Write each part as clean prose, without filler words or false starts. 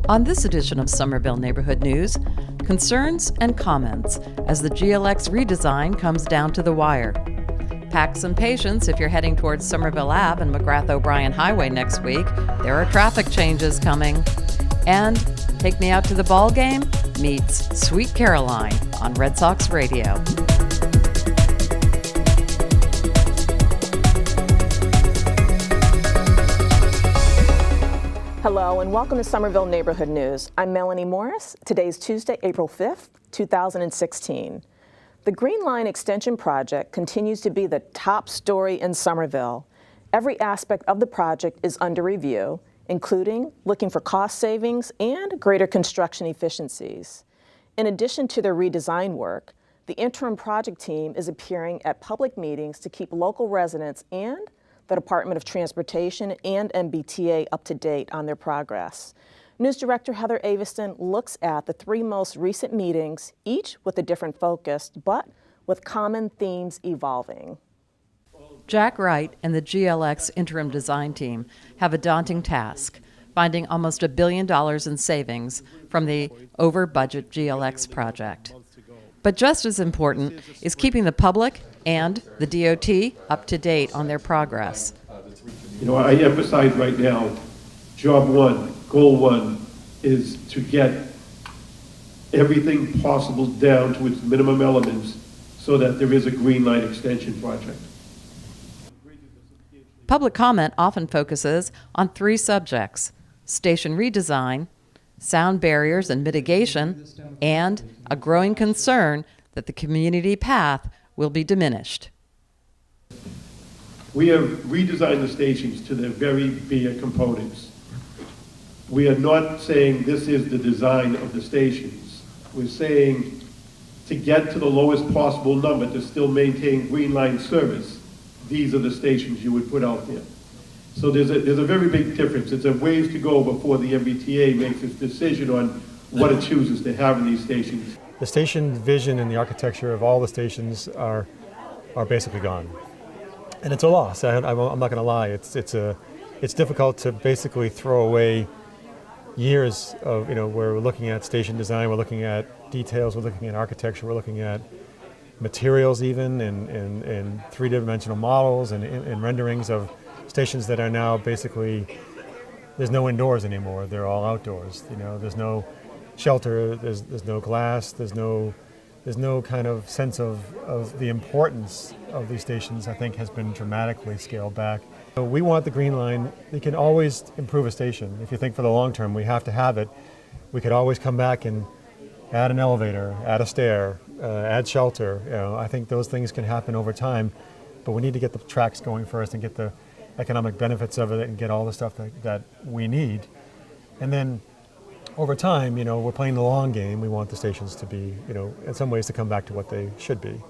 On this edition of Somerville Neighborhood News, concerns and comments as the GLX redesign comes down to the wire. Pack some patience if you're heading towards Somerville Ave and McGrath O'Brien Highway next week. There are traffic changes coming. And Take Me Out to the Ball Game meets Sweet Caroline on Red Sox Radio. Hello and welcome to Somerville Neighborhood News. I'm Melanie Morris. Today's Tuesday, April 5th, 2016. The Green Line Extension Project continues to be the top story in Somerville. Every aspect of the project is under review, including looking for cost savings and greater construction efficiencies. In addition to their redesign work, the interim project team is appearing at public meetings to keep local residents and the Department of Transportation and MBTA up to date on their progress. News Director Heather Aveston looks at the three most recent meetings, each with a different focus, but with common themes evolving. Jack Wright and the GLX interim design team have a daunting task, finding almost $1 billion in savings from the over-budget GLX project. But just as important is keeping the public and the DOT up to date on their progress. You know, I emphasize right now, job one, goal one, is to get everything possible down to its minimum elements so that there is a Green Line extension project. Public comment often focuses on three subjects: station redesign, sound barriers and mitigation, and a growing concern that the community path will be diminished. We have redesigned the stations to their very bare components. We are not saying this is the design of the stations. We're saying to get to the lowest possible number to still maintain Green Line service, these are the stations you would put out there. So there's a very big difference. It's a ways to go before the MBTA makes its decision on what it chooses to have in these stations. The station vision and the architecture of all the stations are basically gone, and it's a loss. I'm not going to lie. It's difficult to basically throw away years of where we're looking at station design, we're looking at details, we're looking at architecture, we're looking at materials even, and three-dimensional models and renderings of stations that are now basically, there's no indoors anymore. They're all outdoors. There's no shelter, there's no glass, there's no kind of sense of the importance of these stations. I think has been dramatically scaled back. So we want the Green Line. You can always improve a station. If you think for the long term, we have to have it. We could always come back and add an elevator, add a stair, add shelter. I think those things can happen over time, but we need to get the tracks going first and get the economic benefits of it and get all the stuff that we need. And then over time, we're playing the long game. We want the stations to be, in some ways to come back to what they should be.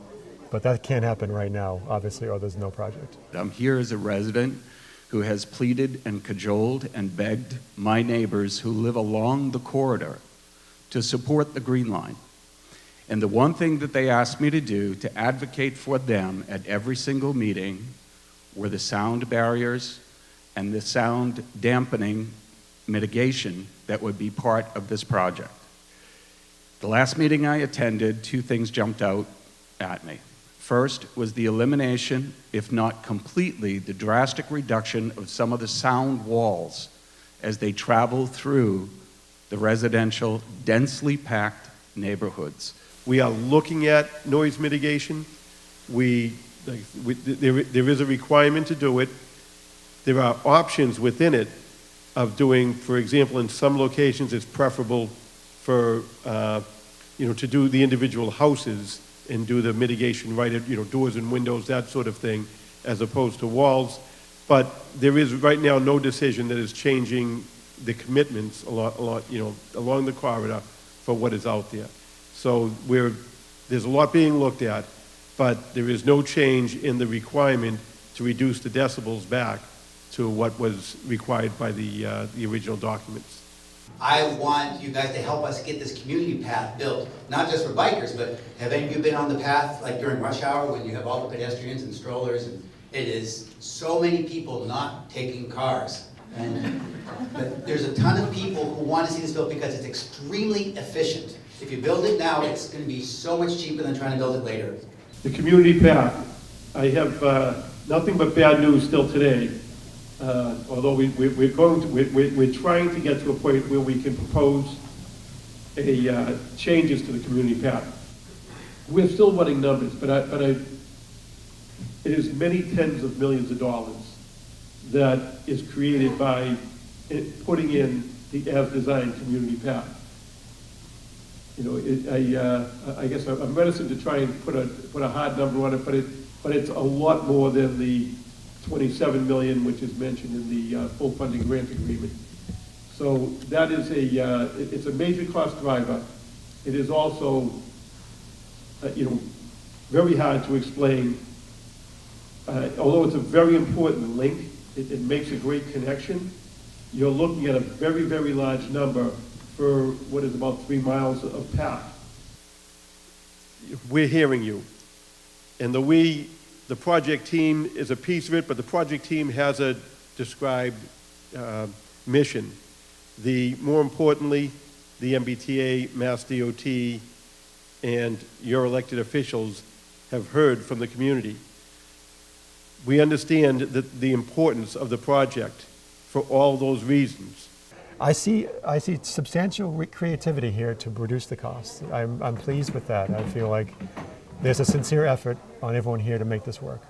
But that can't happen right now, obviously, or there's no project. I'm here as a resident who has pleaded and cajoled and begged my neighbors who live along the corridor to support the Green Line. And the one thing that they asked me to do to advocate for them at every single meeting were the sound barriers and the sound dampening mitigation that would be part of this project. The last meeting I attended, two things jumped out at me. First was the elimination, if not completely, the drastic reduction of some of the sound walls as they travel through the residential, densely packed neighborhoods. We are looking at noise mitigation. There is a requirement to do it. There are options within it of doing, for example, in some locations it's preferable for, to do the individual houses and do the mitigation right at, doors and windows, that sort of thing, as opposed to walls. But there is right now no decision that is changing the commitments along the corridor for what is out there. So there's a lot being looked at, but there is no change in the requirement to reduce the decibels back to what was required by the original documents. I want you guys to help us get this community path built, not just for bikers, but have any of you been on the path like during rush hour when you have all the pedestrians and strollers, and it is so many people not taking cars But there's a ton of people who want to see this built because it's extremely efficient. If you build it now, it's going to be so much cheaper than trying to build it later. The community path, I have nothing but bad news still today. Although we're trying to get to a point where we can propose changes to the community path. We're still running numbers, but it is many tens of millions of dollars that is created by putting in the as-designed community path. You know, I guess I'm reticent to try and put a hard number on it, but it's a lot more than the 27 million, which is mentioned in the full funding grant agreement. So that is it's a major cost driver. It is also, very hard to explain. Although it's a very important link, it makes a great connection. You're looking at a very, very large number for what is about 3 miles of path. We're hearing you. And the project team is a piece of it, but the project team has a described mission. More importantly, the MBTA, Mass DOT, and your elected officials have heard from the community. We understand the importance of the project for all those reasons. I see substantial creativity here to reduce the cost. I'm pleased with that. I feel like there's a sincere effort on everyone here to make this work.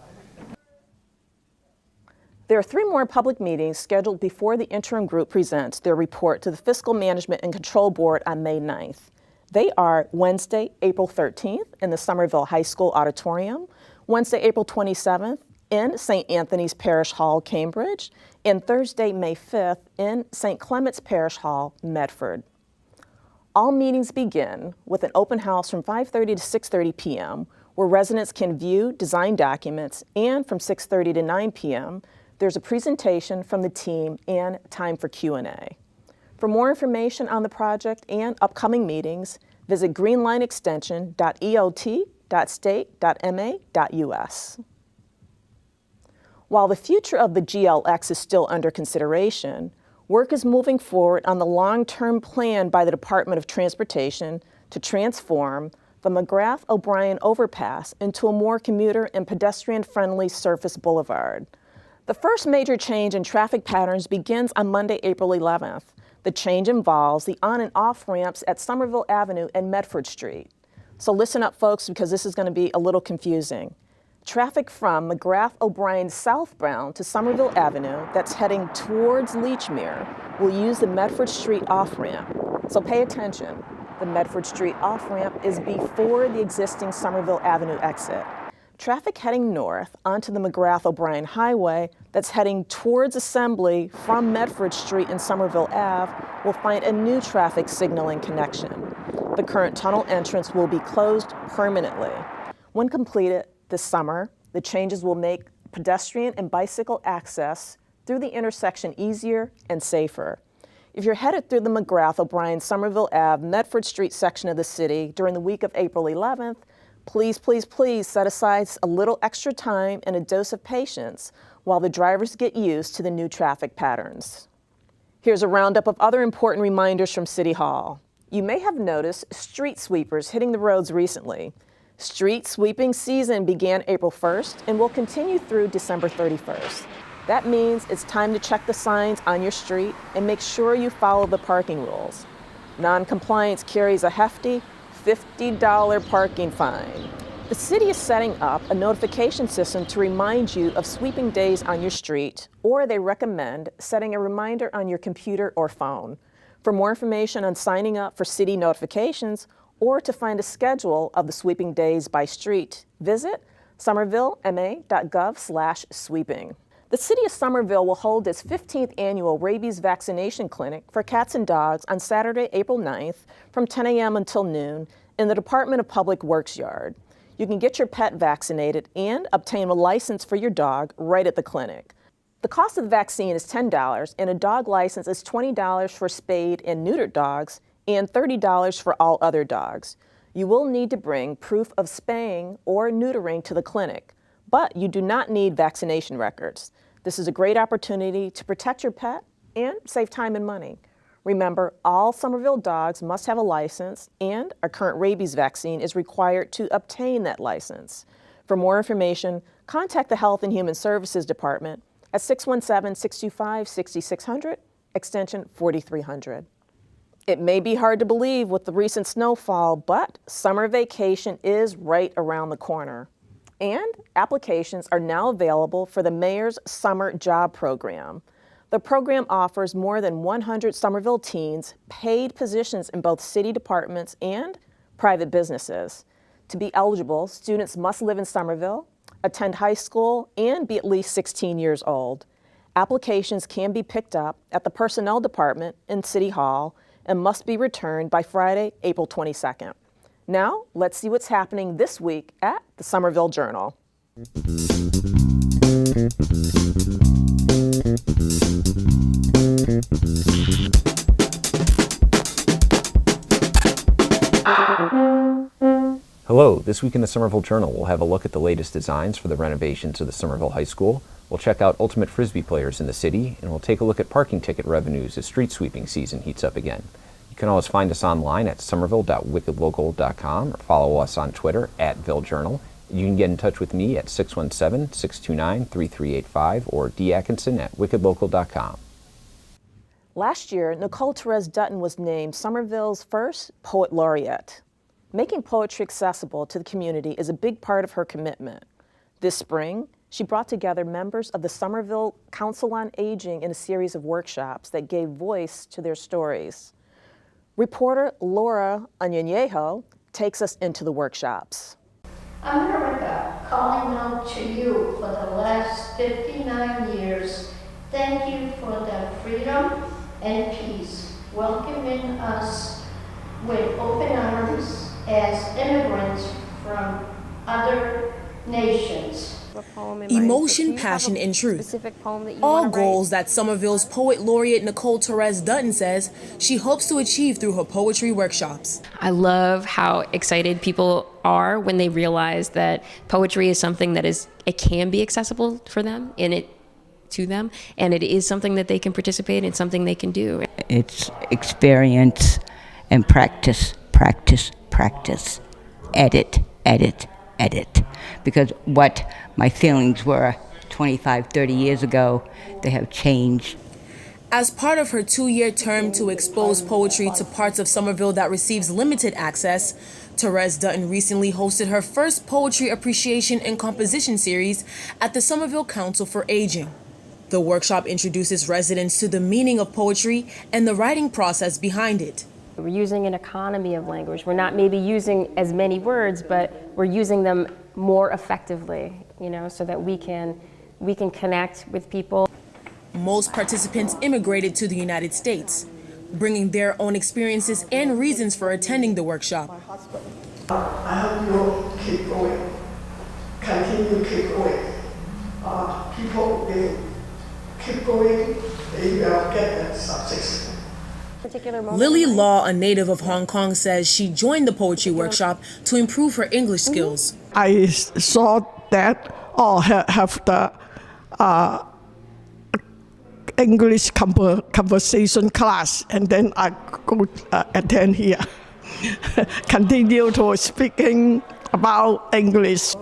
There are 3 more public meetings scheduled before the interim group presents their report to the Fiscal Management and Control Board on May 9th. They are Wednesday, April 13th in the Somerville High School Auditorium, Wednesday, April 27th in St. Anthony's Parish Hall, Cambridge, and Thursday, May 5th in St. Clement's Parish Hall, Medford. All meetings begin with an open house from 5:30 to 6:30 p.m. where residents can view design documents, and from 6:30 to 9 p.m. there's a presentation from the team and time for Q&A. For more information on the project and upcoming meetings, visit greenlineextension.eot.state.ma.us. While the future of the GLX is still under consideration, work is moving forward on the long-term plan by the Department of Transportation to transform the McGrath-O'Brien overpass into a more commuter and pedestrian-friendly surface boulevard. The first major change in traffic patterns begins on Monday, April 11th. The change involves the on and off ramps at Somerville Avenue and Medford Street. So listen up, folks, because this is going to be a little confusing. Traffic from McGrath-O'Brien southbound to Somerville Avenue that's heading towards Lechmere will use the Medford Street off-ramp. So pay attention. The Medford Street off-ramp is before the existing Somerville Avenue exit. Traffic heading north onto the McGrath-O'Brien Highway that's heading towards Assembly from Medford Street and Somerville Ave will find a new traffic signaling connection. The current tunnel entrance will be closed permanently. When completed this summer, the changes will make pedestrian and bicycle access through the intersection easier and safer. If you're headed through the McGrath-O'Brien, Somerville Ave, Medford Street section of the city during the week of April 11th, please, please, please set aside a little extra time and a dose of patience while the drivers get used to the new traffic patterns. Here's a roundup of other important reminders from City Hall. You may have noticed street sweepers hitting the roads recently. Street sweeping season began April 1st and will continue through December 31st. That means it's time to check the signs on your street and make sure you follow the parking rules. Non-compliance carries a hefty $50 parking fine. The city is setting up a notification system to remind you of sweeping days on your street, or they recommend setting a reminder on your computer or phone. For more information on signing up for city notifications or to find a schedule of the sweeping days by street, visit somervillema.gov/sweeping. The City of Somerville will hold its 15th annual rabies vaccination clinic for cats and dogs on Saturday, April 9th from 10 a.m. until noon in the Department of Public Works yard. You can get your pet vaccinated and obtain a license for your dog right at the clinic. The cost of the vaccine is $10 and a dog license is $20 for spayed and neutered dogs and $30 for all other dogs. You will need to bring proof of spaying or neutering to the clinic, but you do not need vaccination records. This is a great opportunity to protect your pet and save time and money. Remember, all Somerville dogs must have a license, and a current rabies vaccine is required to obtain that license. For more information, contact the Health and Human Services Department at 617-625-6600, extension 4300. It may be hard to believe with the recent snowfall, but summer vacation is right around the corner. And applications are now available for the Mayor's Summer Job Program. The program offers more than 100 Somerville teens paid positions in both city departments and private businesses. To be eligible, students must live in Somerville, attend high school, and be at least 16 years old. Applications can be picked up at the Personnel Department in City Hall and must be returned by Friday, April 22nd. Now, let's see what's happening this week at the Somerville Journal. Hello, this week in the Somerville Journal, we'll have a look at the latest designs for the renovations of the Somerville High School. We'll check out ultimate Frisbee players in the city, and we'll take a look at parking ticket revenues as street sweeping season heats up again. You can always find us online at somerville.wickedlocal.com or follow us on Twitter at VilleJournal. You can get in touch with me at 617-629-3385 or datkinson@wickedlocal.com. Last year, Nicole Therese Dutton was named Somerville's first Poet Laureate. Making poetry accessible to the community is a big part of her commitment. This spring, she brought together members of the Somerville Council on Aging in a series of workshops that gave voice to their stories. Reporter Laura Anyanyeho takes us into the workshops. America, calling out to you for the last 59 years, thank you for the freedom and peace, welcoming us with open arms as immigrants from other nations. Emotion, passion, and truth. All goals that Somerville's Poet Laureate Nicole Therese Dutton says she hopes to achieve through her poetry workshops. I love how excited people are when they realize that poetry is something that it can be accessible for them and it is something that they can participate in, something they can do. It's experience and practice, practice, practice. Edit, edit, edit. Because what my feelings were 25, 30 years ago, they have changed. As part of her 2-year term to expose poetry to parts of Somerville that receives limited access, Therese Dutton recently hosted her first Poetry Appreciation and Composition series at the Somerville Council for Aging. The workshop introduces residents to the meaning of poetry and the writing process behind it. We're using an economy of language. We're not maybe using as many words, but we're using them more effectively, so that we can connect with people. Most participants immigrated to the United States, bringing their own experiences and reasons for attending the workshop. I hope you keep going, continue keep going. People will keep going, they will get that success. Lily Law, a native of Hong Kong, says she joined the poetry workshop to improve her English skills. I saw that have the English conversation class, and then I go attend here. Continue to speaking about English.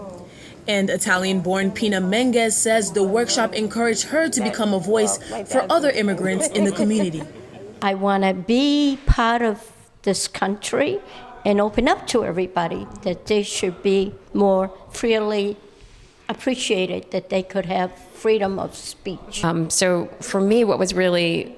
And Italian-born Pina Menges says the workshop encouraged her to become a voice for other immigrants in the community. I want to be part of this country and open up to everybody that they should be more freely appreciated, that they could have freedom of speech. So for me, what was really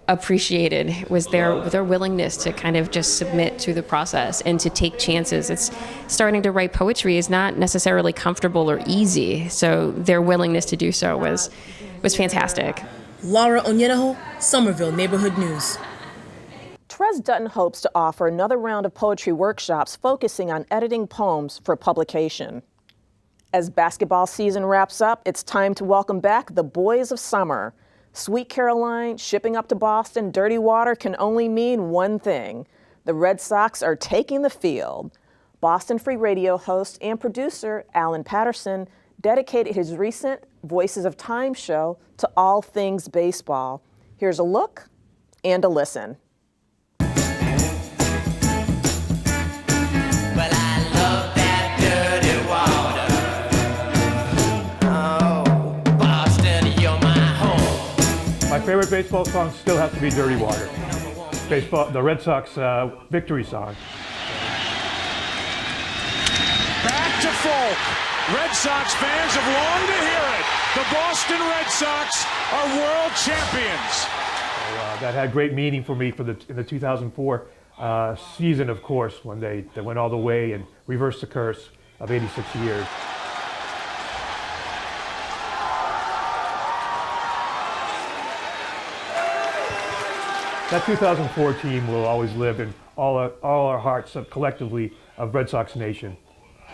appreciated was their willingness to kind of just submit to the process and to take chances. It's starting to write poetry is not necessarily comfortable or easy, so their willingness to do so was fantastic. Laura Onyenaho, Somerville Neighborhood News. Therese Dutton hopes to offer another round of poetry workshops focusing on editing poems for publication. As basketball season wraps up, it's time to welcome back the boys of summer. Sweet Caroline, shipping up to Boston, dirty water can only mean one thing. The Red Sox are taking the field. Boston Free Radio host and producer Alan Patterson dedicated his recent Voices of Time show to all things baseball. Here's a look and a listen. Well, I love that dirty water. Oh, Boston, you're my home. My favorite baseball song still has to be Dirty Water. Baseball, the Red Sox victory song. Back to folk. Red Sox fans have longed to hear it. The Boston Red Sox are world champions. So, that had great meaning for me in the 2004 season, of course, when they went all the way and reversed the curse of 86 years. That 2004 team will always live in all our hearts collectively of Red Sox Nation.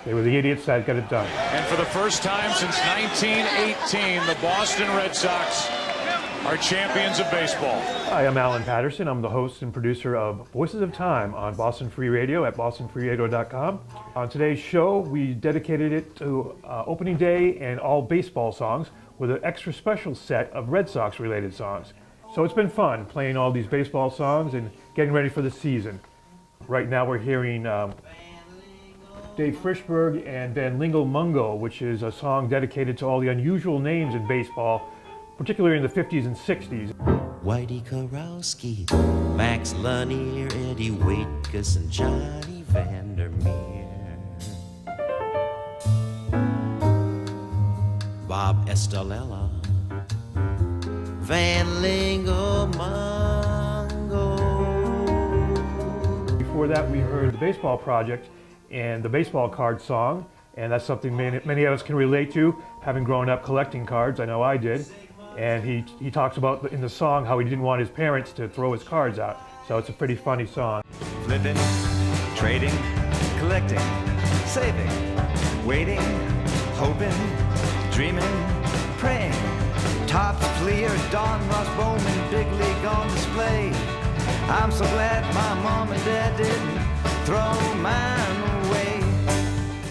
They were the idiots that got it done. And for the first time since 1918, the Boston Red Sox are champions of baseball. Hi, I'm Alan Patterson. I'm the host and producer of Voices of Time on Boston Free Radio at bostonfreeradio.com. On today's show, we dedicated it to opening day and all baseball songs with an extra special set of Red Sox related songs. So it's been fun playing all these baseball songs and getting ready for the season. Right now we're hearing Dave Frischberg and Van Lingle Mungo, which is a song dedicated to all the unusual names in baseball, particularly in the 50s and 60s. Whitey Karowski, Max Lanier, Eddie Waitkus, and Johnny Vandermeer. Bob Estalella, Van Lingle Mungo. Before that, we heard the Baseball Project and the baseball card song, and that's something many of us can relate to, having grown up collecting cards. I know I did. And he talks about in the song how he didn't want his parents to throw his cards out. So it's a pretty funny song. Flipping, trading, collecting, saving, waiting, hoping, dreaming, praying. Topps, Fleer, Don, Ross, Bowman, Big League on display. I'm so glad my mom and dad didn't throw mine away.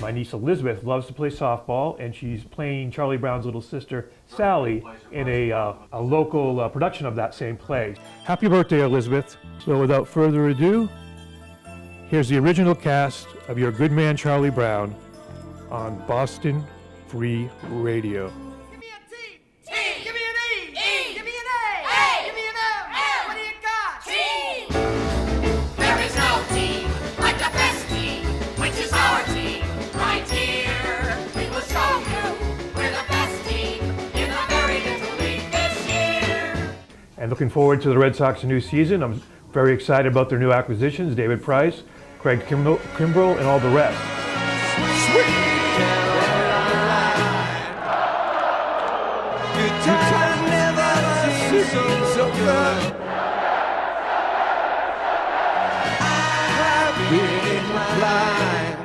My niece Elizabeth loves to play softball, and she's playing Charlie Brown's little sister Sally in a local production of that same play. Happy birthday, Elizabeth. So without further ado, here's the original cast of Your Good Man Charlie Brown on Boston Free Radio. And looking forward to the Red Sox new season. I'm very excited about their new acquisitions, David Price, Craig Kimbrell, and all the rest. Sweet good times never seem so good. I've been blind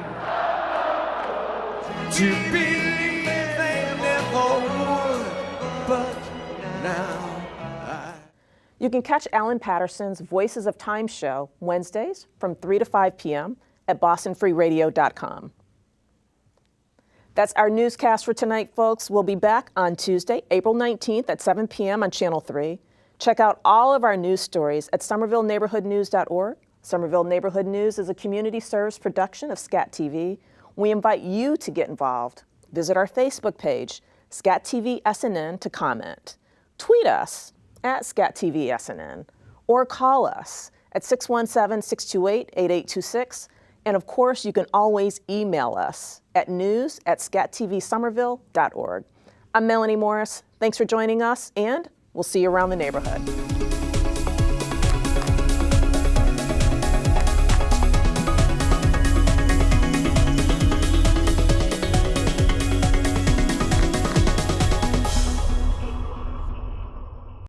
to believe they never would, but now. You can catch Alan Patterson's Voices of Time show Wednesdays from 3 to 5 p.m. at bostonfreeradio.com. That's our newscast for tonight, folks. We'll be back on Tuesday, April 19th at 7 p.m. on Channel 3. Check out all of our news stories at somervilleneighborhoodnews.org. Somerville Neighborhood News is a community service production of SCAT TV. We invite you to get involved. Visit our Facebook page, SCAT TV SNN, to comment. Tweet us at SCATTVSNN, or call us at 617-628-8826. And of course, you can always email us at news@scatvsomerville.org. I'm Melanie Morris. Thanks for joining us, and we'll see you around the neighborhood.